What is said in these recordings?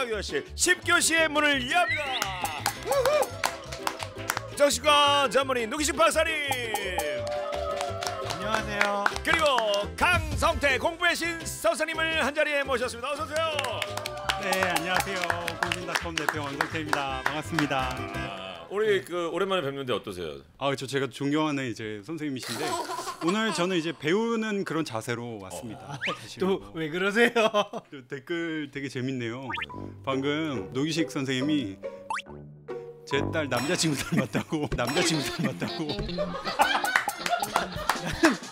언박교실 10교시의 문을 엽니다. 정신과 전문의 노기식 박사님, 안녕하세요. 그리고 강성태 공부의 신 선생님을 한자리에 모셨습니다. 어서 오세요. 네, 안녕하세요. 공신닷컴 대표 왕성태입니다. 반갑습니다. 우리 오랜만에 뵙는데 어떠세요? 제가 존경하는 이제 선생님이신데 오늘 저는 이제 배우는 그런 자세로 왔습니다. 또 왜 그러세요? 댓글 되게 재밌네요. 방금 노기식 선생님이 제 딸 남자친구 닮았다고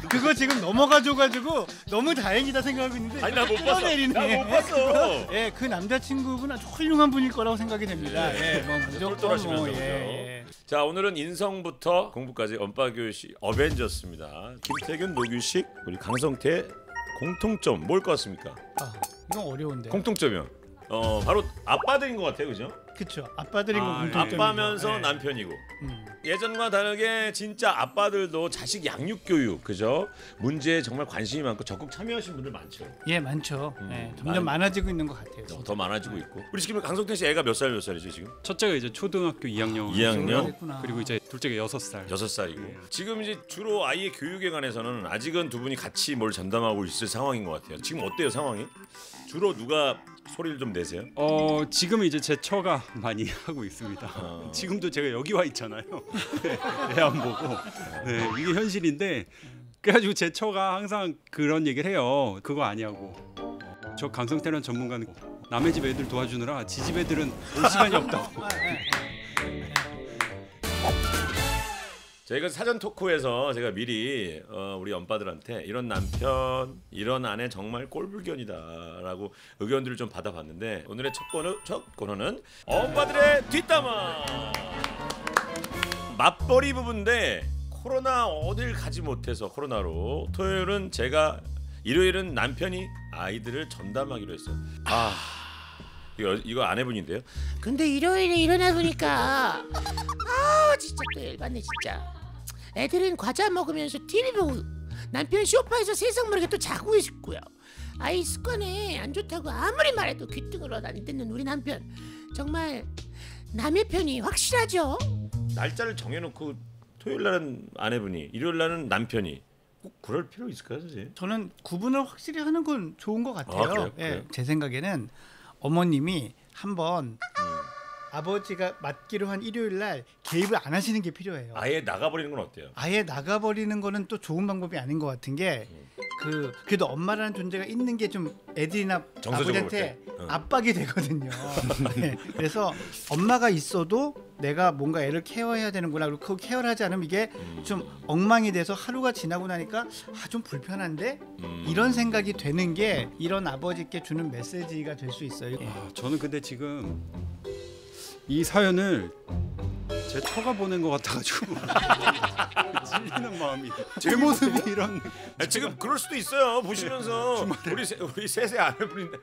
그거 지금 넘어가줘가지고 너무 다행이다 생각하고 있는데. 아니 나 못 봤어. 끌어내리네. 나 못 봤어. 예, 그 남자친구분 아주 훌륭한 분일 거라고 생각이 됩니다. 예, 뭐 무조건 뭐 예. 자, 오늘은 인성부터 공부까지 언박교시 어벤져스입니다. 김태균, 노규식, 우리 강성태 공통점 뭘 것 같습니까? 이건 어려운데. 공통점이요. 바로 아빠들인 것 같아요, 그죠? 그렇죠. 아빠들인 거 공통점이죠. 아빠면서 예. 남편이고. 예전과 다르게 진짜 아빠들도 자식 양육 교육, 그죠? 문제에 정말 관심이 많고 적극 참여하신 분들 많죠. 예, 많죠. 예, 점점 많아지고 있는 것 같아요. 더 많아지고 있고. 우리 지금 강성태 씨 애가 몇 살이죠 지금? 첫째가 이제 초등학교 2학년, 2학년? 그리고 이제 둘째가 6살. 6살이고. 지금 이제 주로 아이의 교육에 관해서는 아직은 두 분이 같이 뭘 전담하고 있을 상황인 것 같아요. 지금 어때요 상황이? 주로 누가 소리를 좀 내세요? 지금 이제 제 처가 많이 하고 있습니다. 지금도 제가 여기 와 있잖아요. 애 안 보고. 네, 이게 현실인데 그래가지고 제 처가 항상 그런 얘기를 해요. 그거 아니냐고. 저 강성태라는 전문가는 남의 집 애들 도와주느라 지 집 애들은 올 시간이 없다고. 저희가 사전 토크에서 제가 미리 우리 엄빠들한테 이런 남편, 이런 아내 정말 꼴불견이다라고 의견들을 좀 받아봤는데 오늘의 첫 코너는 엄빠들의 뒷담화. 맞벌이 부부인데 코로나 어딜 가지 못해서 코로나로 토요일은 제가, 일요일은 남편이 아이들을 전담하기로 했어요. 이거 아내분인데요. 근데 일요일에 일어나 보니까 진짜 또 열받네 진짜. 애들은 과자 먹으면서 TV 보고 남편 소파에서 세상 모르게 또 자고 있고요. 아이 습관에 안 좋다고 아무리 말해도 귀등으로 안 듣는 우리 남편. 정말 남의 편이 확실하죠. 날짜를 정해놓고 토요일 날은 아내분이, 일요일 날은 남편이 꼭 그럴 필요 있을까요, 선생님? 저는 구분을 확실히 하는 건 좋은 것 같아요. 그래요? 제 생각에는 어머님이 한번 아버지가 맡기로 한 일요일 날 개입을 안 하시는 게 필요해요. 아예 나가버리는 건 어때요? 아예 나가버리는 거는 또 좋은 방법이 아닌 것 같은 게 그래도 엄마라는 존재가 있는 게 좀 애들이나 아버지한테 압박이 되거든요. 네, 그래서 엄마가 있어도 내가 뭔가 애를 케어해야 되는구나. 그리고 그 케어를 하지 않으면 이게 좀 엉망이 돼서 하루가 지나고 나니까 좀 불편한데 이런 생각이 되는 게 이런 아버지께 주는 메시지가 될 수 있어요. 저는 근데 지금 이 사연을 제 처가 보낸 것 같아가지고 찔리는 마음이. 제 모습이 이런. 지금 그럴 수도 있어요. 보시면서 우리 셋의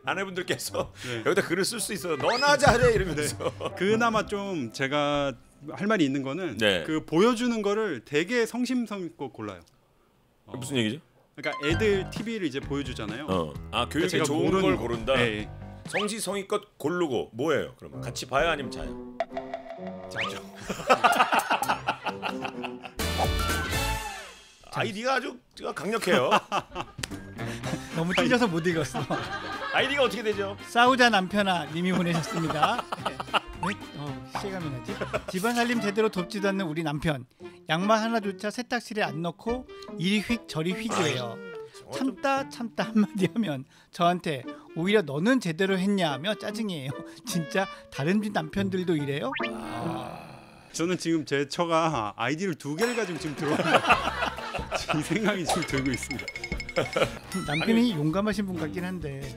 아내분들께서 여기다 글을 쓸 수 있어요. 너나 잘해 이러면서. 그나마 좀 제가 할 말이 있는 거는 그 보여주는 거를 되게 성심성의껏 골라요. 무슨 얘기죠? 그러니까 애들 TV를 이제 보여주잖아요. 교육에 제가 좋은 걸 고른다. 네. 성시성의껏 고르고 뭐예요? 그러면 같이 봐요 아니면 자요? 자죠. 아이디가 아주 강력해요. 너무 찔려서 못 읽었어. 아이디가 어떻게 되죠? 싸우자 남편아 님이 보내셨습니다. 왜 실감이 나지? 집안 살림 제대로 돕지도 않는 우리 남편. 양말 하나조차 세탁실에 안 넣고 이리 휙 저리 휙이에요. 참다 한마디 하면 저한테 오히려 너는 제대로 했냐 하며 짜증이에요. 진짜 다른 집 남편들도 이래요? 저는 지금 제 처가 아이디를 2개를 가지고 지금 들어왔는데 이 생각이 지금 들고 있습니다. 남편이 용감하신 분 같긴 한데.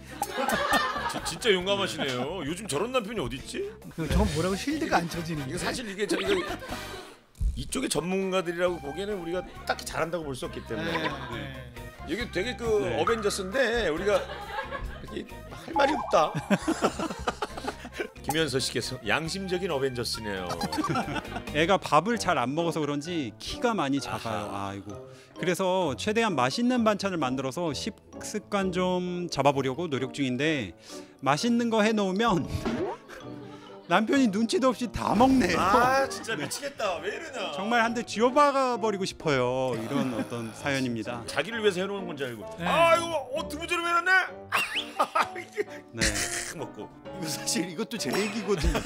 진짜 용감하시네요. 요즘 저런 남편이 어디 있지? 저건 뭐라고 실드가 안 쳐지는 이거 사실 이게 저희가 이쪽의 전문가들이라고 보기에는 우리가 딱히 잘한다고 볼 수 없기 때문에 이게 되게 어벤져스인데 우리가 할 말이 없다. 김현서 씨께서 양심적인 어벤져스네요. 애가 밥을 잘 안 먹어서 그런지 키가 많이 작아요. 아이고. 그래서 최대한 맛있는 반찬을 만들어서 식습관 좀 잡아보려고 노력 중인데 맛있는 거 해놓으면 남편이 눈치도 없이 다 먹네요. 아 진짜 미치겠다. 왜 이러냐. 정말 한 대 쥐어박아 버리고 싶어요. 이런 어떤 사연입니다. 자기를 위해서 해놓은 건지 알고. 네. 아 이거 두부처럼 해놨네. 네. 먹고. 이거 사실 이것도 제 얘기거든요.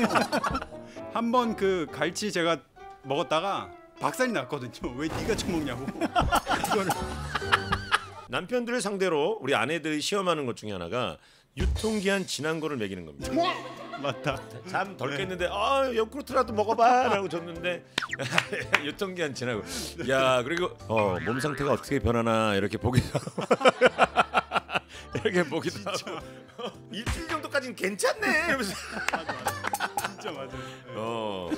한번 그 갈치 제가 먹었다가 박살이 났거든요. 왜 네가 처먹냐고. 그거를 남편들을 상대로 우리 아내들이 시험하는 것 중에 하나가 유통기한 지난 거를 먹이는 겁니다. 맞다. 잠 덜 깼는데 요구르트라도 먹어봐라고 줬는데 유통기한 지나고 야 그리고 몸 상태가 어떻게 변하나 이렇게 보기도 하고 이렇게 보기도 하고 일주일 정도까지는 괜찮네 이러면서 진짜 맞아요.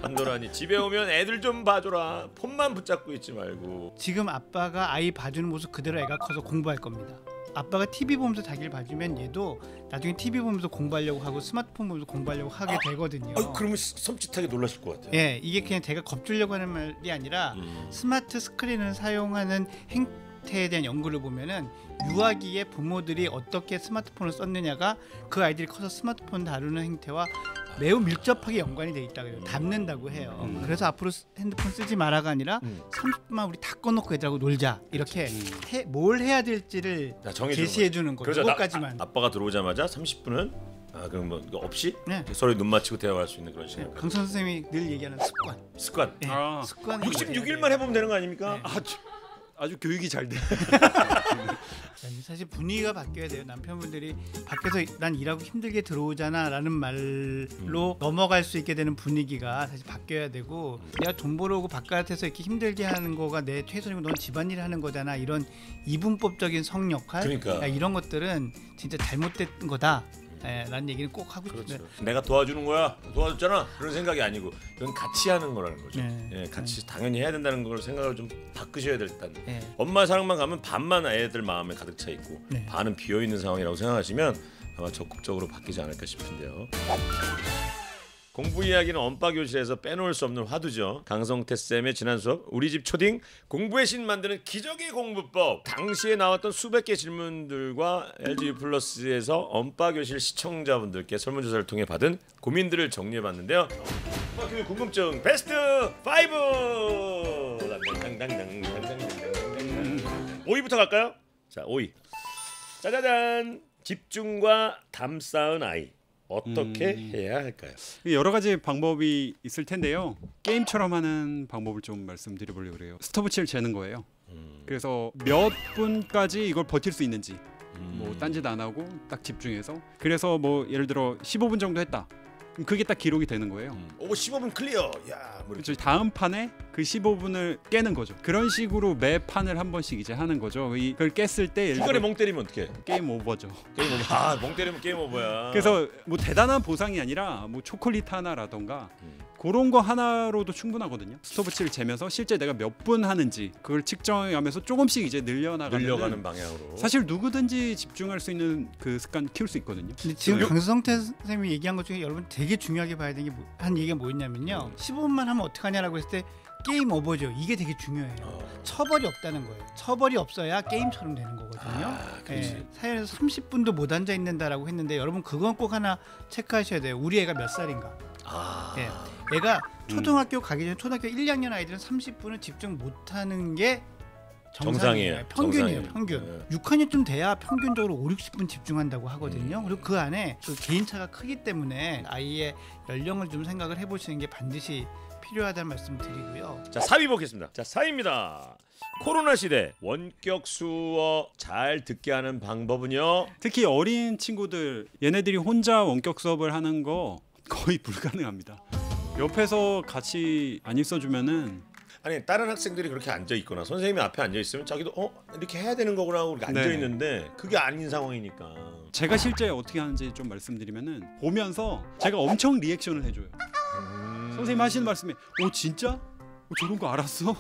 판도라니 집에 오면 애들 좀 봐줘라 폰만 붙잡고 있지 말고. 지금 아빠가 아이 봐주는 모습 그대로 애가 커서 공부할 겁니다. 아빠가 TV 보면서 자기를 봐주면 얘도 나중에 TV 보면서 공부하려고 하고 스마트폰 보면서 공부하려고 하게 되거든요. 그러면 섬찟하게 놀라실 것 같아요. 예, 이게 그냥 제가 겁주려고 하는 말이 아니라 스마트 스크린을 사용하는 행태에 대한 연구를 보면은 유아기에 부모들이 어떻게 스마트폰을 썼느냐가 그 아이들이 커서 스마트폰 다루는 행태와 매우 밀접하게 연관이 돼 있다고 해요. 닮는다고 해요. 그래서 앞으로 핸드폰 쓰지 마라가 아니라 30분만 우리 다 꺼놓고 애들하고 놀자 이렇게 뭘 해야 될지를 제시해 주는 거죠. 그것까지만. 아빠가 들어오자마자 30분은 그럼 뭐 이거 없이 네. 서로 눈 맞추고 대화할 수 있는 그런 시간. 강선 선생님이 늘 얘기하는 습관. 습관. 네, 습관. 66일만 해보면 되는 거 아닙니까? 아주 교육이 잘 돼. 사실 분위기가 바뀌어야 돼요. 남편분들이 밖에서 난 일하고 힘들게 들어오잖아라는 말로 넘어갈 수 있게 되는 분위기가 사실 바뀌어야 되고 내가 돈 벌어오고 바깥에서 이렇게 힘들게 하는 거가 내 최선이고 넌 집안일 하는 거잖아 이런 이분법적인 성 역할 그러니까. 이런 것들은 진짜 잘못된 거다. 라는 얘기는 꼭 하고 싶어요. 그렇죠. 내가 도와주는 거야, 도와줬잖아 그런 생각이 아니고 이건 같이 하는 거라는 거죠. 네. 같이 당연히 해야 된다는 걸 생각을 좀 바꾸셔야 될 듯한. 네. 엄마 사랑만 가면 반만 애들 마음에 가득 차 있고 네. 반은 비어 있는 상황이라고 생각하시면 아마 적극적으로 바뀌지 않을까 싶은데요. 공부 이야기는 언빠교실에서 빼놓을 수 없는 화두죠. 강성태 쌤의 지난 수업 우리 집 초딩 공부의 신 만드는 기적의 공부법. 당시에 나왔던 수백 개 질문들과 LG 플러스에서 언빠교실 시청자분들께 설문조사를 통해 받은 고민들을 정리해봤는데요. 언빠교육 궁금증 베스트 5. 5위부터 갈까요? 자, 5위. 짜자잔. 집중과 담 쌓은 아이. 어떻게 해야 할까요? 여러 가지 방법이 있을 텐데요. 게임처럼 하는 방법을 좀 말씀드려보려고 그래요. 스톱워치를 재는 거예요. 그래서 몇 분까지 이걸 버틸 수 있는지 뭐 딴짓 안 하고 딱 집중해서 그래서 뭐 예를 들어 15분 정도 했다. 그럼 그게 딱 기록이 되는 거예요. 오 15분 클리어. 야, 뭐 그렇죠. 다음 판에 그 15분을 깨는 거죠. 그런 식으로 매 판을 한 번씩 이제 하는 거죠. 그걸 깼을 때 예를 중간에 들어 멍 때리면 어떡해? 게임 오버죠. 게임 오버. 멍 때리면 게임 오버야. 그래서 뭐 대단한 보상이 아니라 뭐 초콜릿 하나라던가 그런 거 하나로도 충분하거든요. 스톱워치를 재면서 실제 내가 몇 분 하는지 그걸 측정하면서 조금씩 이제 늘려가는 방향으로. 사실 누구든지 집중할 수 있는 그 습관 키울 수 있거든요. 근데 지금 강성태 선생님이 얘기한 것 중에 여러분 되게 중요하게 봐야 되는 게 한 얘기가 뭐였냐면요. 15분만 하면 어떡하냐라고 했을 때 게임 오버죠. 이게 되게 중요해요. 처벌이 없다는 거예요. 처벌이 없어야 게임처럼 되는 거거든요. 사연에서 30분도 못 앉아 있는다라고 했는데 여러분 그건 꼭 하나 체크하셔야 돼요. 우리 애가 몇 살인가? 애가 초등학교 가기 전에 초등학교 1, 2학년 아이들은 30분을 집중 못하는 게 정상이에요. 평균이에요. 평균. 6학년쯤 돼야 평균적으로 5, 60분 집중한다고 하거든요. 그리고 그 안에 그 개인차가 크기 때문에 아이의 연령을 좀 생각을 해보시는 게 반드시 필요하다는 말씀 드리고요. 자, 4위 보겠습니다. 자, 4위입니다. 코로나 시대 원격 수업 잘 듣게 하는 방법은요. 특히 어린 친구들 얘네들이 혼자 원격 수업을 하는 거 거의 불가능합니다. 옆에서 같이 안 있어주면은 아니 다른 학생들이 그렇게 앉아 있거나 선생님이 앞에 앉아 있으면 자기도 이렇게 해야 되는 거구나 하고 이렇게 앉아 있는데 그게 아닌 상황이니까. 제가 실제 어떻게 하는지 좀 말씀드리면은 보면서 제가 엄청 리액션을 해줘요. 선생님 하시는 말씀에 진짜? 저런 거 알았어?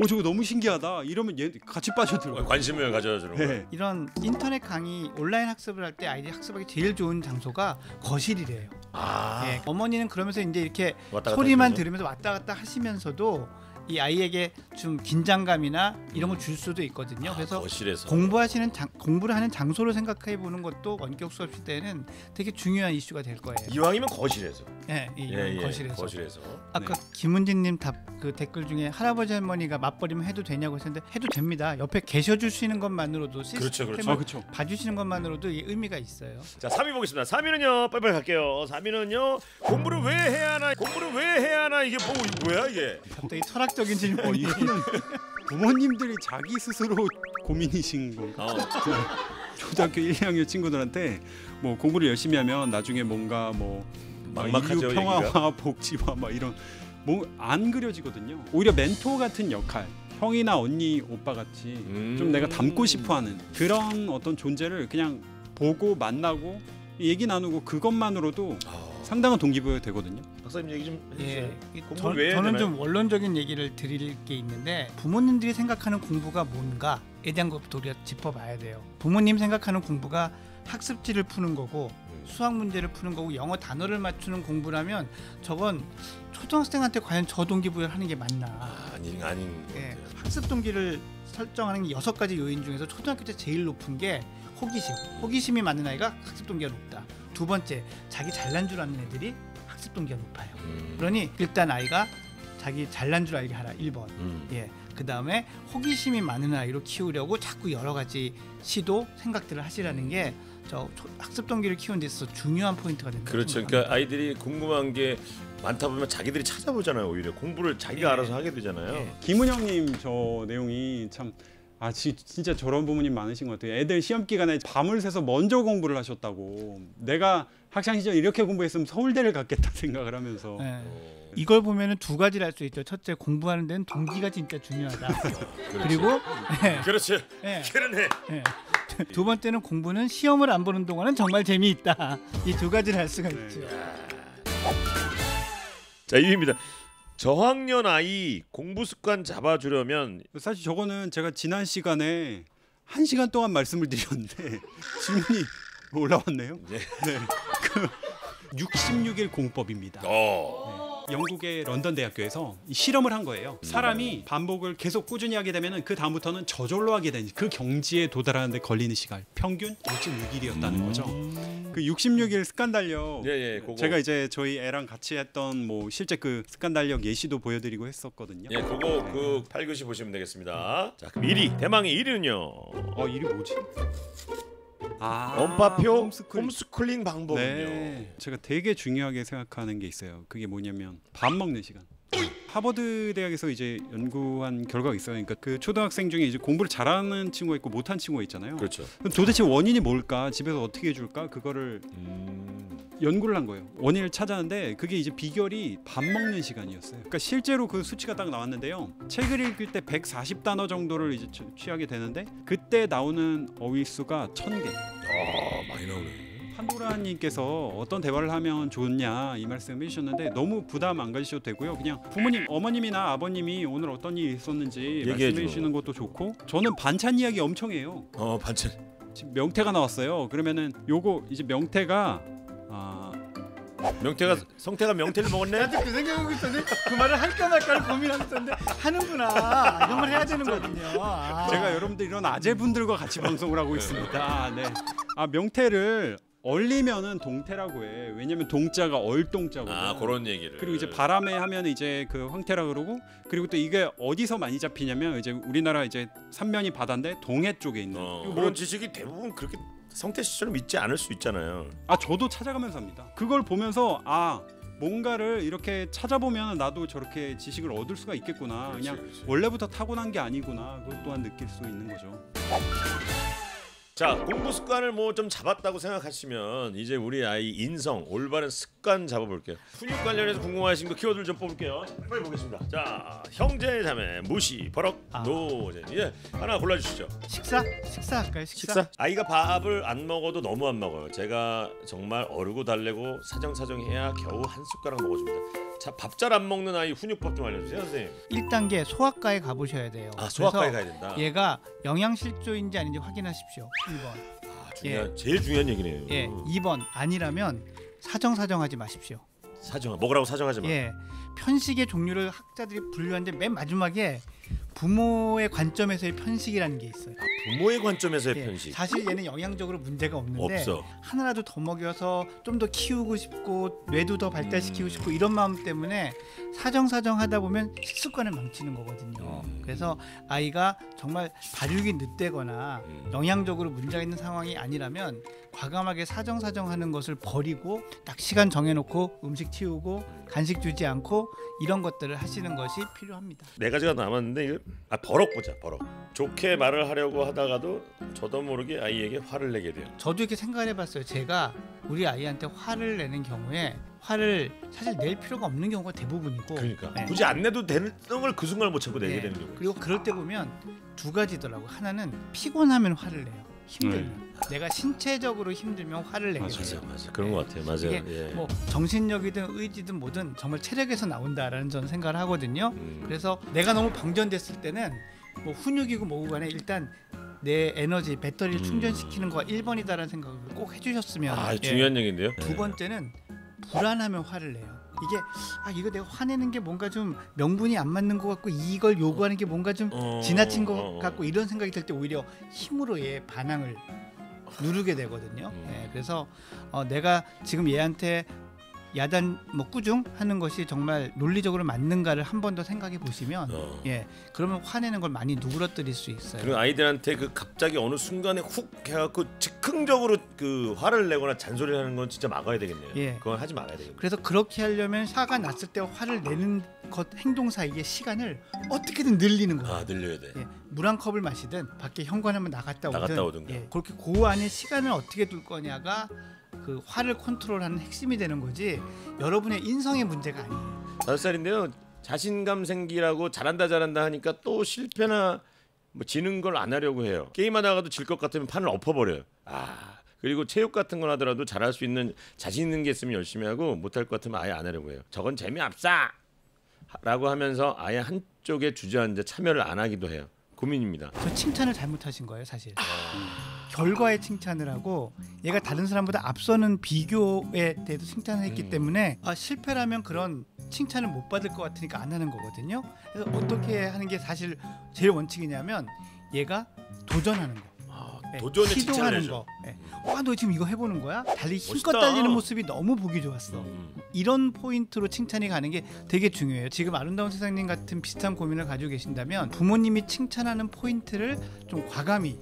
저거 너무 신기하다. 이러면 얘 같이 빠져들어요. 관심을 가져주는 거예요. 네. 이런 인터넷 강의 온라인 학습을 할 때 아이들이 학습하기 제일 좋은 장소가 거실이래요. 어머니는 그러면서 이제 이렇게 소리만 들으면서 왔다 갔다 하시면서도 이 아이에게 좀 긴장감이나 이런 걸 줄 수도 있거든요. 그래서 거실에서 공부를 하는 장소를 생각해 보는 것도 원격 수업 시대에는 되게 중요한 이슈가 될 거예요. 이왕이면 거실에서. 거실에서. 아까 김은진님 그 댓글 중에 할아버지 할머니가 맞벌이면 해도 되냐고 했는데 해도 됩니다. 옆에 계셔줄 수 있는 것만으로도 시스템을 그렇죠. 봐주시는 것만으로도 이게 의미가 있어요. 자, 3위 보겠습니다. 3위는요. 빨리빨리 갈게요. 3위는요. 공부를 왜 해야 하나 이게 뭐야 이게? 갑자기 철학적인 질문이. 이거는 부모님들이 자기 스스로 고민이신 건가? 초등학교 1, 2학년 친구들한테 뭐 공부를 열심히 하면 나중에 뭔가 뭐 막막하죠, 인류 평화와 얘기가. 복지와 막 이런 뭐 안 그려지거든요. 오히려 멘토 같은 역할, 형이나 언니, 오빠 같이 좀 내가 닮고 싶어하는 그런 어떤 존재를 그냥 보고 만나고 얘기 나누고 그것만으로도 상당한 동기부여 되거든요. 박사님 얘기 좀 해주세요. 저는 되나요? 좀 원론적인 얘기를 드릴 게 있는데 부모님들이 생각하는 공부가 뭔가에 대한 것부터 우리가 짚어봐야 돼요. 부모님 생각하는 공부가 학습지를 푸는 거고 수학 문제를 푸는 거고 영어 단어를 맞추는 공부라면 저건 초등학생한테 과연 저 동기부여를 하는 게 맞나? 아닌 예, 학습 동기를 설정하는 6가지 요인 중에서 초등학교 때 제일 높은 게 호기심이 많은 아이가 학습 동기가 높다. 두 번째, 자기 잘난 줄 아는 애들이 학습 동기가 높아요. 그러니 일단 아이가 자기 잘난 줄 알게 하라. 1번. 예. 그다음에 호기심이 많은 아이로 키우려고 자꾸 여러 가지 시도, 생각들을 하시라는 게 저 학습 동기를 키우는 데 있어서 중요한 포인트가 된다. 그렇죠. 그러니까 아이들이 궁금한 게 많다 보면 자기들이 찾아보잖아요. 오히려 공부를 자기가 알아서 하게 되잖아요. 김은영님 저 내용이 참 진짜 저런 부모님 많으신 것 같아요. 애들 시험 기간에 밤을 새서 먼저 공부를 하셨다고. 내가 학창 시절 이렇게 공부했으면 서울대를 갔겠다 생각을 하면서. 이걸 보면은 두 가지를 알 수 있죠. 첫째, 공부하는 데는 동기가 진짜 중요하다. 그리고 그렇지. 예. 그러네. 두 번째는 공부는 시험을 안 보는 동안은 정말 재미있다. 이 두 가지를 알 수가 있죠. 자, 2위입니다. 저학년 아이 공부 습관 잡아주려면 사실 저거는 제가 지난 시간에 1시간 동안 말씀을 드렸는데 질문이 올라왔네요. 네. 그 66일 공법입니다. 영국의 런던 대학교에서 실험을 한 거예요. 사람이 반복을 계속 꾸준히 하게 되면 그 다음부터는 저절로 하게 되는 그 경지에 도달하는데 걸리는 시간 평균 5.6일이었다는 거죠. 그 66일 습관 달력. 그거. 제가 이제 저희 애랑 같이 했던 뭐 실제 그 습관 달력 예시도 보여드리고 했었거든요. 그거 그 8교시 보시면 되겠습니다. 자, 그럼 1위 대망의 1위는요. 일이 뭐지? 원파표 홈스쿨링 방법은요. 네, 제가 되게 중요하게 생각하는 게 있어요. 그게 뭐냐면 밥 먹는 시간. 하버드 대학에서 이제 연구한 결과가 있어요. 그러니까 그 초등학생 중에 이제 공부를 잘하는 친구가 있고 못하는 친구가 있잖아요. 그렇죠. 그럼 도대체 원인이 뭘까? 집에서 어떻게 해줄까? 그거를 연구를 한 거예요. 원인을 찾았는데 그게 이제 비결이 밥 먹는 시간이었어요. 그러니까 실제로 그 수치가 딱 나왔는데요. 책을 읽을 때 140단어 정도를 이제 취하게 되는데 그때 나오는 어휘 수가 1000개. 많이 나오네. 한도라님께서 어떤 대화를 하면 좋냐 이 말씀 해주셨는데 너무 부담 안 가지셔도 되고요. 그냥 부모님, 어머님이나 아버님이 오늘 어떤 일이 있었는지 말씀해 주시는 것도 좋고 저는 반찬 이야기 엄청 해요. 반찬. 지금 명태가 나왔어요. 그러면은 요거 이제 명태가 성태가 명태를 먹었네. 그 생각하고 있었는데 그 말을 할까 말까를 고민하고 있었는데 하는구나. 이런 걸 해야 되는 거거든요. 제가 여러분들 이런 아재분들과 같이 방송을 하고 있습니다. 네. 명태를 얼리면은 동태라고 해. 왜냐면 동자가 얼동자거든요. 그런 얘기를. 그리고 이제 바람에 하면 이제 그 황태라 그러고 그리고 또 이게 어디서 많이 잡히냐면 이제 우리나라 이제 삼면이 바다인데 동해 쪽에 있는 그런 지식이 대부분 그렇게 성태 씨처럼 있지 않을 수 있잖아요. 저도 찾아가면서 합니다. 그걸 보면서 뭔가를 이렇게 찾아보면 나도 저렇게 지식을 얻을 수가 있겠구나. 그렇지. 원래부터 타고난 게 아니구나. 그것 또한 느낄 수 있는 거죠. 자, 공부 습관을 뭐 좀 잡았다고 생각하시면 이제 우리 아이 인성, 올바른 습관 잡아볼게요. 훈육 관련해서 궁금하신 거 키워드를 좀 뽑을게요. 빨리 보겠습니다. 자, 형제 자매, 무시, 버럭, 노제. 하나 골라주시죠. 식사 할까요? 식사? 아이가 밥을 안 먹어도 너무 안 먹어요. 제가 정말 어르고 달래고 사정사정해야 겨우 한 숟가락 먹어줍니다. 자, 밥 잘 안 먹는 아이 훈육법 좀 알려주세요, 선생님. 1단계 소아과에 가보셔야 돼요. 소아과에 가야 된다. 얘가 영양실조인지 아닌지 확인하십시오. 1번. 제일 중요한 얘기네요. 2번 아니라면 사정하지 마십시오. 사정 먹으라고 사정하지 마. 예, 편식의 종류를 학자들이 분류하는데 맨 마지막에 부모의 관점에서의 편식이라는 게 있어요. 부모의 관점에서의 예, 편식. 사실 얘는 영양적으로 문제가 없는데 없어. 하나라도 더 먹여서 좀 더 키우고 싶고 뇌도 더 발달시키고 싶고 이런 마음 때문에 사정하다 보면 식습관을 망치는 거거든요. 그래서 아이가 정말 발육이 늦대거나 영양적으로 문제가 있는 상황이 아니라면 과감하게 사정하는 것을 버리고 딱 시간 정해놓고 음식 치우고 간식 주지 않고 이런 것들을 하시는 것이 필요합니다. 네 가지가 남았는데 버럭 보자. 버럭. 좋게 말을 하려고 하다가도 저도 모르게 아이에게 화를 내게 돼요. 저도 이렇게 생각을 해봤어요. 제가 우리 아이한테 화를 내는 경우에 화를 사실 낼 필요가 없는 경우가 대부분이고 그러니까 네. 굳이 안 내도 되는 걸 그 순간을 못 참고 내게 네. 되는 경우. 그리고 그럴 때 보면 두 가지더라고. 하나는 피곤하면 화를 내요. 힘들면. 내가 신체적으로 힘들면 화를 내게 돼요. 맞아. 그런 것 같아요. 맞아요. 이게 예. 뭐 정신력이든 의지든 뭐든 정말 체력에서 나온다라는 저는 생각을 하거든요. 그래서 내가 너무 방전됐을 때는 뭐 훈육이고 뭐고 간에 일단 내 에너지 배터리를 충전시키는 거가 1번이다라는 생각을 꼭 해주셨으면. 아, 중요한 얘기인데요. 두 번째는 불안하면 화를 내요. 이거 내가 화내는 게 뭔가 좀 명분이 안 맞는 것 같고 이걸 요구하는 게 뭔가 좀 지나친 것 같고 이런 생각이 들 때 오히려 힘으로 얘 반항을 누르게 되거든요. 예, 그래서 내가 지금 얘한테 야단 꾸중 하는 것이 정말 논리적으로 맞는가를 한 번 더 생각해 보시면 예, 그러면 화내는 걸 많이 누그러뜨릴 수 있어요. 그리고 아이들한테 그 갑자기 어느 순간에 훅 해갖고 즉흥적으로 그 화를 내거나 잔소리를 하는 건 진짜 막아야 되겠네요. 예. 그건 하지 말아야 되겠네요. 그래서 그렇게 하려면 화가 났을 때 화를 내는 것 행동 사이의 시간을 어떻게든 늘리는 거예요. 아, 늘려야 돼. 예, 물 한 컵을 마시든 밖에 현관하면 나갔다 오든가. 예, 그렇게 그 안에 시간을 어떻게 둘 거냐가 그 화를 컨트롤하는 핵심이 되는 거지 여러분의 인성의 문제가 아니에요. 5살인데요. 자신감 생기라고 잘한다 하니까 또 실패나 뭐 지는 걸 안 하려고 해요. 게임하다가도 질 것 같으면 판을 엎어버려요. 그리고 체육 같은 건 하더라도 잘할 수 있는 자신 있는 게 있으면 열심히 하고 못할 것 같으면 아예 안 하려고 해요. 저건 재미없어 라고 하면서 아예 한쪽에 주저앉아 참여를 안 하기도 해요. 고민입니다. 저 칭찬을 잘못하신 거예요, 사실. 결과에 칭찬을 하고 얘가 다른 사람보다 앞서는 비교에 대해서 칭찬을 했기 때문에 실패라면 그런 칭찬을 못 받을 것 같으니까 안 하는 거거든요. 그래서 어떻게 하는 게 사실 제일 원칙이냐면 얘가 도전하는 거. 도전에 칭찬을 시도하는 해줘. 거. 너 지금 이거 해보는 거야? 달리 힘껏 멋있다. 달리는 모습이 너무 보기 좋았어. 이런 포인트로 칭찬이 가는 게 되게 중요해요. 지금 아름다운 세상님 같은 비슷한 고민을 가지고 계신다면 부모님이 칭찬하는 포인트를 좀 과감히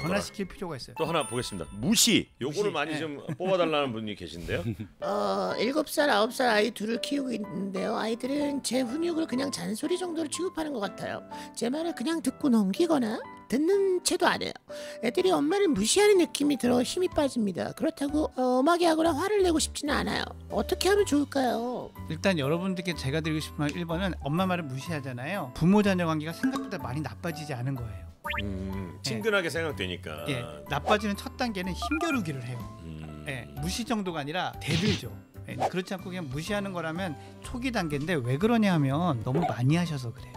변화시킬 필요가 있어요. 또 하나 보겠습니다. 무시. 요거를 무시. 많이 좀 뽑아달라는 분이 계신데요. 7살, 9살 아이 둘을 키우고 있는데요. 아이들은 제 훈육을 그냥 잔소리 정도로 취급하는 것 같아요. 제 말을 그냥 듣고 넘기거나 듣는 채도 안 해요. 애들이 엄마를 무시하는 느낌이 들어 힘이 빠집니다. 그렇다고 엄하게 하거나 화를 내고 싶지는 않아요. 어떻게 하면 좋을까요? 일단 여러분들께 제가 드리고 싶은 말 1번은 엄마 말을 무시하잖아요. 부모 자녀 관계가 생각보다 많이 나빠지지 않은 거예요. 친근하게 생각되니까. 나빠지는 첫 단계는 힘겨루기를 해요. 무시 정도가 아니라 대들죠. 그렇지 않고 그냥 무시하는 거라면 초기 단계인데 왜 그러냐 하면 너무 많이 하셔서 그래요.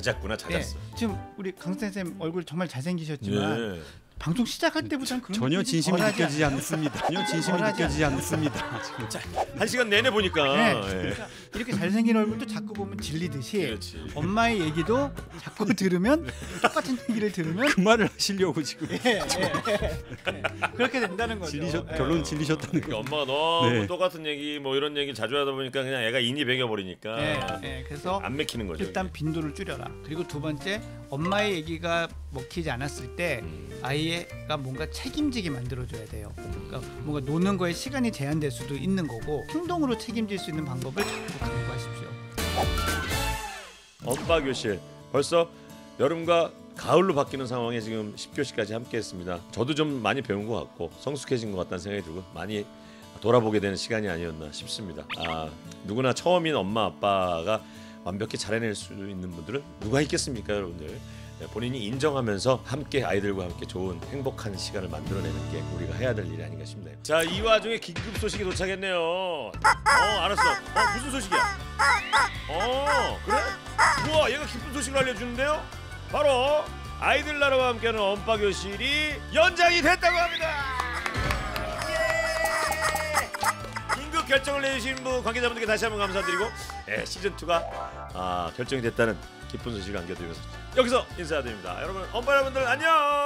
잦았구나. 지금 우리 강 선생님 얼굴 정말 잘생기셨지만 방송 시작할 때부터는 그런 전혀 느낌이 진심이 덜하지 느껴지지 않아요? 않습니다. 전혀 진심이 덜하지 느껴지지 않습니다. 자, 1시간 내내 보니까. 그러니까 이렇게 잘생긴 얼굴도 자꾸 보면 질리듯이 그렇지. 엄마의 얘기도 자꾸 들으면 똑같은 얘기를 들으면 그 말을 하시려고 지금 그렇게 된다는 거죠. 결론 질리셨다는 그러니까 거. 엄마가 너무 네. 똑같은 얘기 뭐 이런 얘기 자주 하다 보니까 그냥 애가 인이 배겨버리니까 그래서 안 맥히는 거죠. 일단 빈도를 줄여라. 그리고 두 번째 엄마의 얘기가 먹히지 않았을 때 아이가 뭔가 책임지게 만들어줘야 돼요. 그러니까 뭔가 노는 거에 시간이 제한될 수도 있는 거고 행동으로 책임질 수 있는 방법을 자꾸 강구하십시오. 엄빠 교실 벌써 여름과 가을로 바뀌는 상황에 지금 10교시까지 함께했습니다. 저도 좀 많이 배운 것 같고 성숙해진 것 같다는 생각이 들고 많이 돌아보게 되는 시간이 아니었나 싶습니다. 누구나 처음인 엄마 아빠가 완벽히 잘 해낼 수 있는 분들은 누가 있겠습니까, 여러분들? 본인이 인정하면서 함께 아이들과 함께 좋은 행복한 시간을 만들어내는 게 우리가 해야 될 일이 아닌가 싶네요. 자, 이 와중에 긴급 소식이 도착했네요. 알았어. 무슨 소식이야? 그래? 우와, 얘가 기쁜 소식을 알려주는데요. 바로 아이들 나라와 함께하는 엄빠 교실이 연장이 됐다고 합니다. 예! 긴급 결정을 내주신 분 관계자분들께 다시 한번 감사드리고 시즌 2가 결정이 됐다는 기쁜 소식을 안겨드리면서 여기서 인사드립니다. 여러분 엄마 여러분들 안녕.